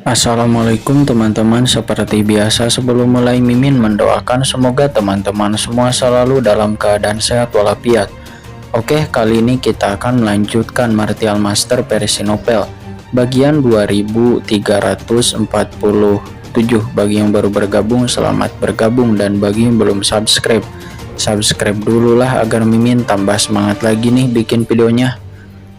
Assalamualaikum teman-teman, seperti biasa sebelum mulai Mimin mendoakan semoga teman-teman semua selalu dalam keadaan sehat walafiat. Oke, kali ini kita akan melanjutkan Martial Master versi novel bagian 2347. Bagi yang baru bergabung, selamat bergabung, dan bagi yang belum subscribe dulu lah agar Mimin tambah semangat lagi nih bikin videonya.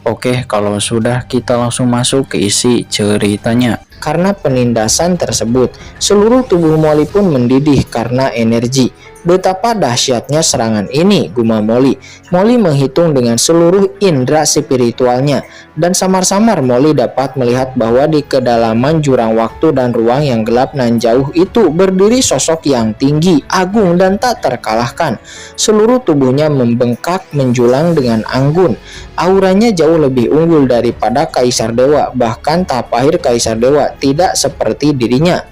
Oke, kalau sudah kita langsung masuk ke isi ceritanya. Karena penindasan tersebut, seluruh tubuh Molly pun mendidih karena energi. Betapa dahsyatnya serangan ini, gumam Molly. Molly menghitung dengan seluruh indera spiritualnya, dan samar-samar Molly dapat melihat bahwa di kedalaman jurang waktu dan ruang yang gelap nan jauh itu berdiri sosok yang tinggi, agung, dan tak terkalahkan. Seluruh tubuhnya membengkak menjulang dengan anggun. Auranya jauh lebih unggul daripada Kaisar Dewa, bahkan Tapahir Kaisar Dewa tidak seperti dirinya.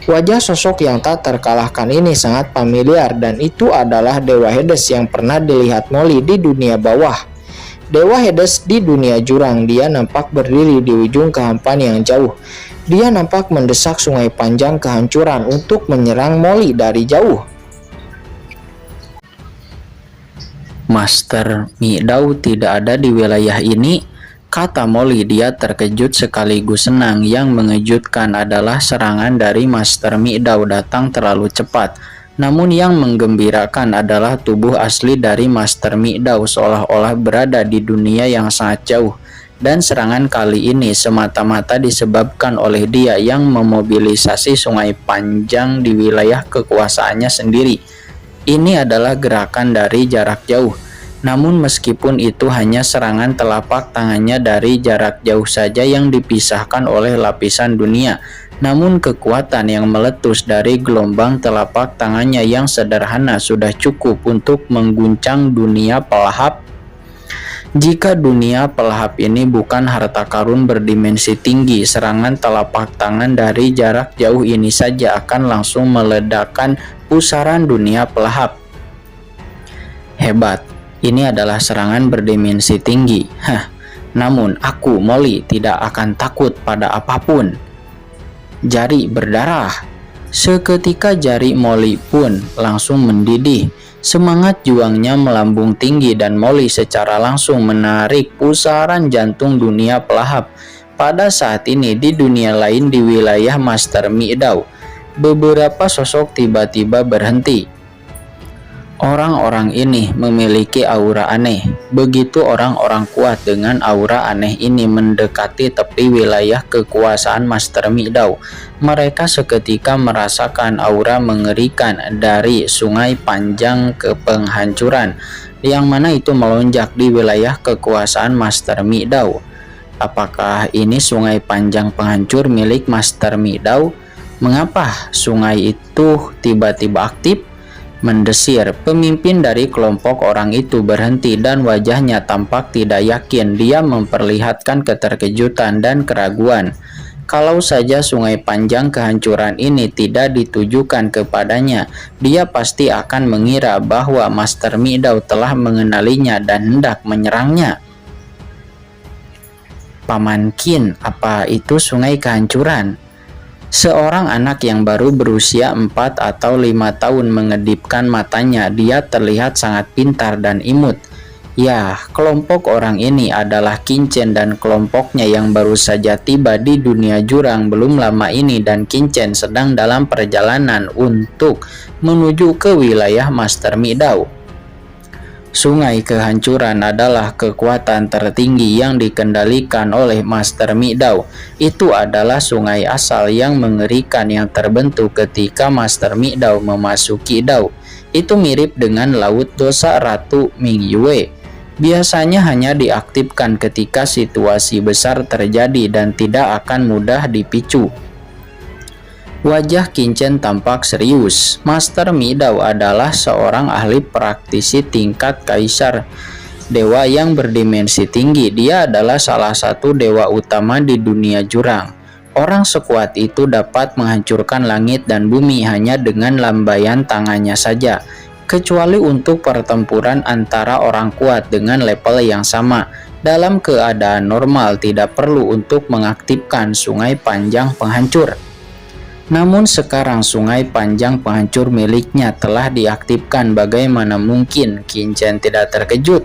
Wajah sosok yang tak terkalahkan ini sangat familiar, dan itu adalah Dewa Hades yang pernah dilihat Molly di dunia bawah. Dewa Hades di dunia jurang, dia nampak berdiri di ujung kehampaan yang jauh. Dia nampak mendesak sungai panjang kehancuran untuk menyerang Molly dari jauh. Master Midao tidak ada di wilayah ini, kata Molly. Dia terkejut sekaligus senang. Yang mengejutkan adalah serangan dari Master Midao datang terlalu cepat. Namun yang menggembirakan adalah tubuh asli dari Master Midao seolah-olah berada di dunia yang sangat jauh. Dan serangan kali ini semata-mata disebabkan oleh dia yang memobilisasi sungai panjang di wilayah kekuasaannya sendiri. Ini adalah gerakan dari jarak jauh. Namun meskipun itu hanya serangan telapak tangannya dari jarak jauh saja yang dipisahkan oleh lapisan dunia, namun kekuatan yang meletus dari gelombang telapak tangannya yang sederhana sudah cukup untuk mengguncang dunia pelahap. Jika dunia pelahap ini bukan harta karun berdimensi tinggi, serangan telapak tangan dari jarak jauh ini saja akan langsung meledakkan pusaran dunia pelahap. Hebat, ini adalah serangan berdimensi tinggi. Namun aku, Molly, tidak akan takut pada apapun. Jari berdarah. Seketika jari Molly pun langsung mendidih. Semangat juangnya melambung tinggi dan Molly secara langsung menarik pusaran jantung dunia pelahap. Pada saat ini di dunia lain di wilayah Master Midao, beberapa sosok tiba-tiba berhenti. Orang-orang ini memiliki aura aneh. Begitu orang-orang kuat dengan aura aneh ini mendekati tepi wilayah kekuasaan Master Midao, mereka seketika merasakan aura mengerikan dari sungai panjang ke penghancuran, yang mana itu melonjak di wilayah kekuasaan Master Midao. Apakah ini sungai panjang penghancur milik Master Midao? Mengapa sungai itu tiba-tiba aktif? Mendesir, pemimpin dari kelompok orang itu berhenti dan wajahnya tampak tidak yakin. Dia memperlihatkan keterkejutan dan keraguan. Kalau saja sungai panjang kehancuran ini tidak ditujukan kepadanya, dia pasti akan mengira bahwa Master Midao telah mengenalinya dan hendak menyerangnya. Paman Qin, apa itu sungai kehancuran? Seorang anak yang baru berusia 4 atau 5 tahun mengedipkan matanya. Dia terlihat sangat pintar dan imut. Ya, kelompok orang ini adalah Qin Chen dan kelompoknya yang baru saja tiba di dunia jurang belum lama ini, dan Qin Chen sedang dalam perjalanan untuk menuju ke wilayah Master Midao. Sungai kehancuran adalah kekuatan tertinggi yang dikendalikan oleh Master Midao. Itu adalah sungai asal yang mengerikan yang terbentuk ketika Master Midao memasuki Dao. Itu mirip dengan laut dosa Ratu Mingyue. Biasanya hanya diaktifkan ketika situasi besar terjadi dan tidak akan mudah dipicu. Wajah Qin Chen tampak serius. Master Midao adalah seorang ahli praktisi tingkat Kaisar Dewa yang berdimensi tinggi. Dia adalah salah satu dewa utama di dunia jurang. Orang sekuat itu dapat menghancurkan langit dan bumi hanya dengan lambaian tangannya saja. kecuali untuk pertempuran antara orang kuat dengan level yang sama. Dalam keadaan normal tidak perlu untuk mengaktifkan sungai panjang penghancur. Namun sekarang sungai panjang penghancur miliknya telah diaktifkan. Bagaimana mungkin Qin Chen tidak terkejut?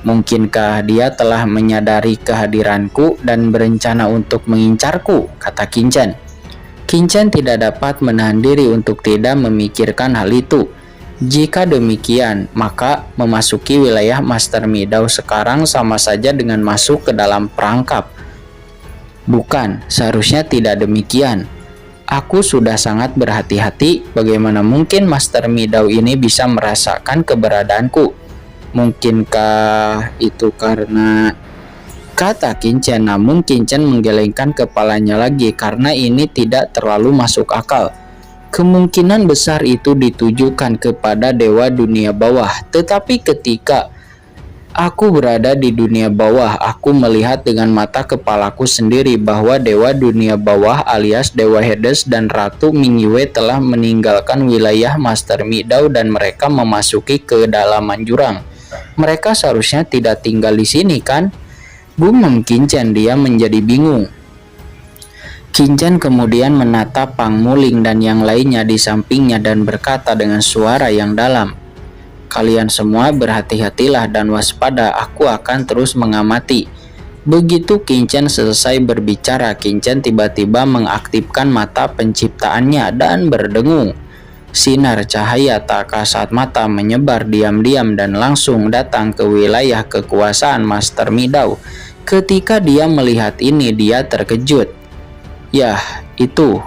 Mungkinkah dia telah menyadari kehadiranku dan berencana untuk mengincarku, kata Qin Chen. Qin Chen tidak dapat menahan diri untuk tidak memikirkan hal itu. Jika demikian, maka memasuki wilayah Master Mi Dao sekarang sama saja dengan masuk ke dalam perangkap. Bukan, seharusnya tidak demikian. Aku sudah sangat berhati-hati. Bagaimana mungkin Master Mi Dao ini bisa merasakan keberadaanku? Mungkinkah itu karena... kata Qin Chen, namun Qin Chen menggelengkan kepalanya lagi karena ini tidak terlalu masuk akal. Kemungkinan besar itu ditujukan kepada dewa dunia bawah, tetapi ketika aku berada di dunia bawah, aku melihat dengan mata kepalaku sendiri bahwa dewa dunia bawah alias Dewa Hades dan Ratu Mingyue telah meninggalkan wilayah Master Mi Dao dan mereka memasuki kedalaman jurang. Mereka seharusnya tidak tinggal di sini, kan? Gumam Qin Chen, dia menjadi bingung. Qin Chen kemudian menatap Pang Muling dan yang lainnya di sampingnya dan berkata dengan suara yang dalam, "Kalian semua berhati-hatilah dan waspada, aku akan terus mengamati." Begitu Qin Chen selesai berbicara, Qin Chen tiba-tiba mengaktifkan mata penciptaannya dan berdengung. Sinar cahaya tak kasat mata menyebar diam-diam dan langsung datang ke wilayah kekuasaan Master Mi Dao. Ketika dia melihat ini, dia terkejut. Yah, itu.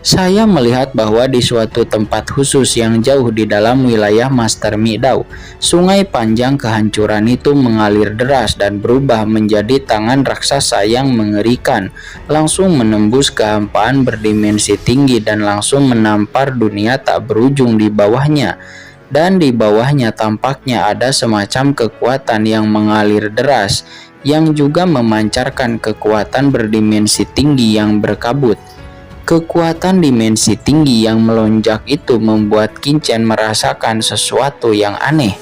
Saya melihat bahwa di suatu tempat khusus yang jauh di dalam wilayah Master Mi Dao, sungai panjang kehancuran itu mengalir deras dan berubah menjadi tangan raksasa yang mengerikan, langsung menembus kehampaan berdimensi tinggi dan langsung menampar dunia tak berujung di bawahnya. Dan di bawahnya tampaknya ada semacam kekuatan yang mengalir deras, yang juga memancarkan kekuatan berdimensi tinggi yang berkabut. Kekuatan dimensi tinggi yang melonjak itu membuat Qin Chen merasakan sesuatu yang aneh.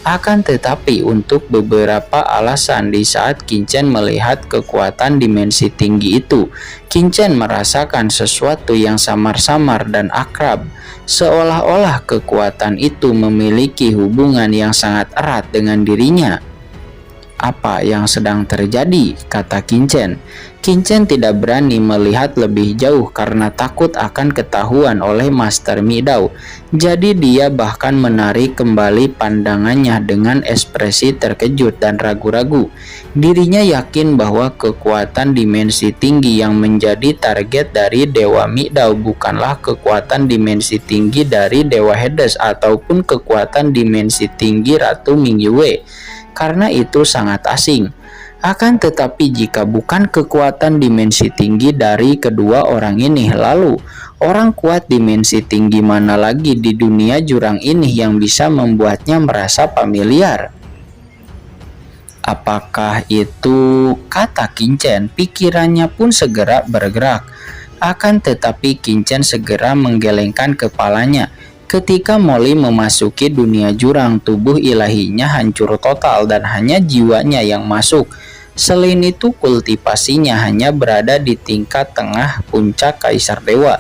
Akan tetapi untuk beberapa alasan di saat Qin Chen melihat kekuatan dimensi tinggi itu, Qin Chen merasakan sesuatu yang samar-samar dan akrab. Seolah-olah kekuatan itu memiliki hubungan yang sangat erat dengan dirinya. Apa yang sedang terjadi? Kata Qin Chen. Qin Chen tidak berani melihat lebih jauh karena takut akan ketahuan oleh Master Mi Dao. Jadi dia bahkan menarik kembali pandangannya dengan ekspresi terkejut dan ragu-ragu. Dirinya yakin bahwa kekuatan dimensi tinggi yang menjadi target dari Dewa Mi Dao bukanlah kekuatan dimensi tinggi dari Dewa Hades ataupun kekuatan dimensi tinggi Ratu Mingyue. Karena itu sangat asing. Akan tetapi jika bukan kekuatan dimensi tinggi dari kedua orang ini, lalu orang kuat dimensi tinggi mana lagi di dunia jurang ini yang bisa membuatnya merasa familiar? Apakah itu? Kata Qin Chen. Pikirannya pun segera bergerak. Akan tetapi Qin Chen segera menggelengkan kepalanya. Ketika Molly memasuki dunia jurang, tubuh ilahinya hancur total dan hanya jiwanya yang masuk. Selain itu, kultivasinya hanya berada di tingkat tengah puncak Kaisar Dewa.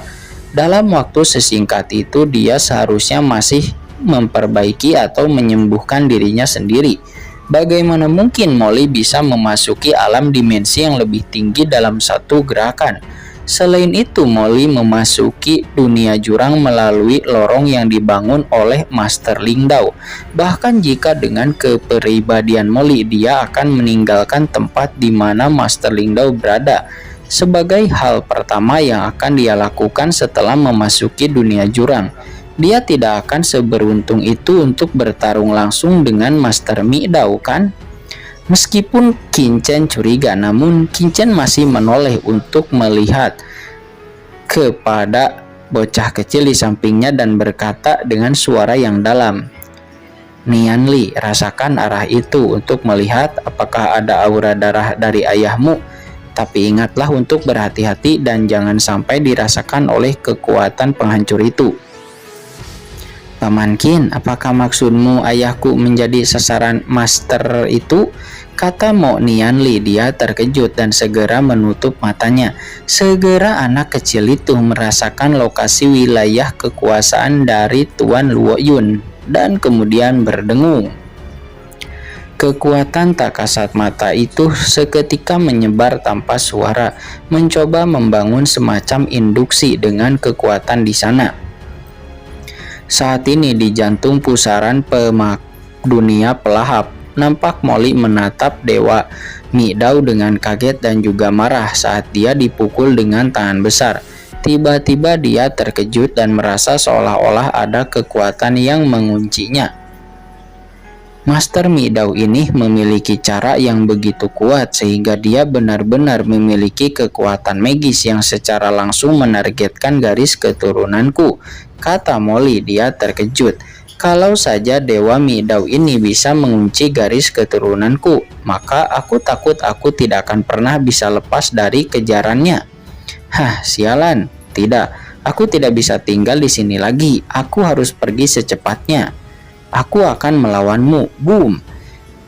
Dalam waktu sesingkat itu, dia seharusnya masih memperbaiki atau menyembuhkan dirinya sendiri. Bagaimana mungkin Molly bisa memasuki alam dimensi yang lebih tinggi dalam satu gerakan? Selain itu, Molly memasuki dunia jurang melalui lorong yang dibangun oleh Master Ling Dao. Bahkan jika dengan kepribadian Molly, dia akan meninggalkan tempat di mana Master Ling Dao berada. Sebagai hal pertama yang akan dia lakukan setelah memasuki dunia jurang, dia tidak akan seberuntung itu untuk bertarung langsung dengan Master Mi Dao, kan? Meskipun Qin Chen curiga, namun Qin Chen masih menoleh untuk melihat kepada bocah kecil di sampingnya dan berkata dengan suara yang dalam, "Nian Li, rasakan arah itu untuk melihat apakah ada aura darah dari ayahmu. Tapi ingatlah untuk berhati-hati dan jangan sampai dirasakan oleh kekuatan penghancur itu." Paman Qin, apakah maksudmu ayahku menjadi sasaran master itu? Kata Mo Nianli. Dia terkejut dan segera menutup matanya. Segera anak kecil itu merasakan lokasi wilayah kekuasaan dari Tuan Luo Yun dan kemudian berdengung. Kekuatan tak kasat mata itu seketika menyebar tanpa suara, mencoba membangun semacam induksi dengan kekuatan di sana. Saat ini di jantung pusaran dunia pelahap, nampak Molly menatap Dewa Mi Dao dengan kaget dan juga marah saat dia dipukul dengan tangan besar. Tiba-tiba dia terkejut dan merasa seolah-olah ada kekuatan yang menguncinya. Master Mi Dao ini memiliki cara yang begitu kuat sehingga dia benar-benar memiliki kekuatan magis yang secara langsung menargetkan garis keturunanku, kata Molly. Dia terkejut. Kalau saja Dewa Mi Dao ini bisa mengunci garis keturunanku, maka aku takut aku tidak akan pernah bisa lepas dari kejarannya. Hah, sialan. Tidak, aku tidak bisa tinggal di sini lagi. Aku harus pergi secepatnya. Aku akan melawanmu. Boom.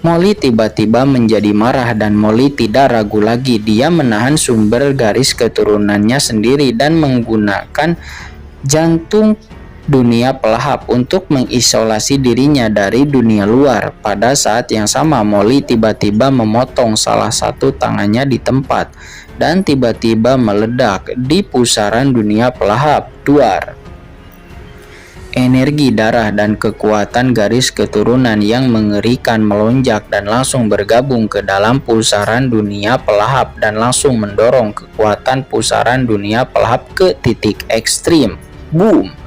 Molly tiba-tiba menjadi marah dan Molly tidak ragu lagi. Dia menahan sumber garis keturunannya sendiri dan menggunakan jantung dunia pelahap untuk mengisolasi dirinya dari dunia luar. Pada saat yang sama, Molly tiba-tiba memotong salah satu tangannya di tempat dan tiba-tiba meledak di pusaran dunia pelahap. Duar. Energi darah dan kekuatan garis keturunan yang mengerikan melonjak dan langsung bergabung ke dalam pusaran dunia pelahap dan langsung mendorong kekuatan pusaran dunia pelahap ke titik ekstrim. Boom.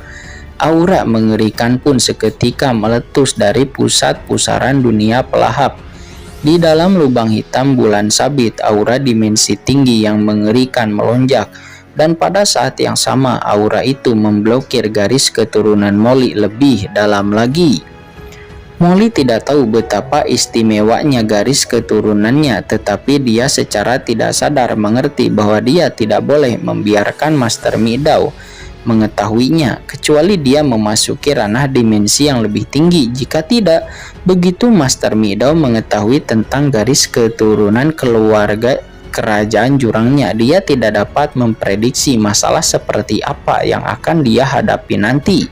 Aura mengerikan pun seketika meletus dari pusat pusaran dunia pelahap. Di dalam lubang hitam bulan sabit, aura dimensi tinggi yang mengerikan melonjak, dan pada saat yang sama aura itu memblokir garis keturunan Molly lebih dalam lagi. Molly tidak tahu betapa istimewanya garis keturunannya, tetapi dia secara tidak sadar mengerti bahwa dia tidak boleh membiarkan Master Mi Dao mengetahuinya, kecuali dia memasuki ranah dimensi yang lebih tinggi. Jika tidak, begitu Master Mi Dao mengetahui tentang garis keturunan keluarga kerajaan jurangnya, dia tidak dapat memprediksi masalah seperti apa yang akan dia hadapi nanti.